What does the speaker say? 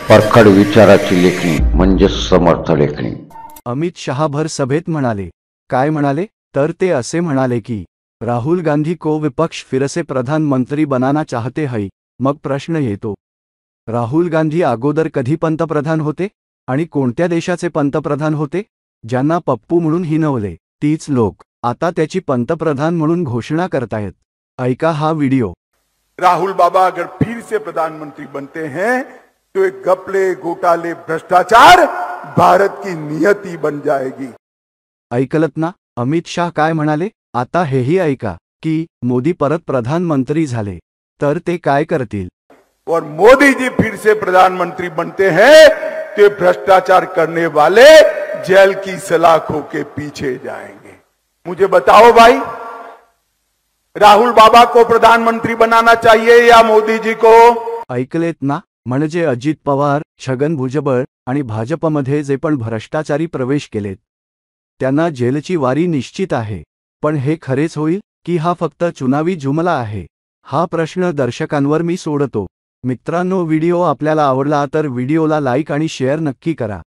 परखड विचाराची लेखणी म्हणजे समर्थ लेखणी। अमित शहा भर सभेत म्हणाले, काय म्हणाले तर ते असे म्हणाले की राहुल गांधी को विपक्ष फिर से प्रधानमंत्री बनाना चाहते हैं। मग प्रश्न येतो, राहुल गांधी अगोदर कधी पंतप्रधान होते आणि कोणत्या देशाचे पंतप्रधान होते? ज्यांना पप्पू म्हणून हिनवले तीच लोक आता त्याची पंतप्रधान म्हणून घोषणा करतायत। ऐका हा व्हिडिओ। राहुल बाबा अगर फिर से प्रधानमंत्री बनते हैं तो एक घपले, घोटाले, भ्रष्टाचार भारत की नियति बन जाएगी। ऐकलत ना अमित शाह काय म्हणाले? आता हेही ऐका की मोदी परत प्रधानमंत्री झाले तर ते काय करतील। और मोदी जी फिर से प्रधानमंत्री बनते हैं तो भ्रष्टाचार करने वाले जेल की सलाखों के पीछे जाएंगे। मुझे बताओ भाई, राहुल बाबा को प्रधानमंत्री बनाना चाहिए या मोदी जी को? ऐकलेत ना, म्हणजे अजित पवार, छगन भुजबळ आणि भाजपमध्ये जे पण भ्रष्टाचारी प्रवेश केलेत त्यांना जेलची वारी निश्चित आहे। पण हे खरेच होईल की हा फक्त चुनावी जुमला आहे? हा प्रश्न दर्शकांवर मी सोडतो। मित्रांनो, व्हिडिओ आपल्याला आवडला तर व्हिडिओला लाईक आणि शेअर नक्की करा।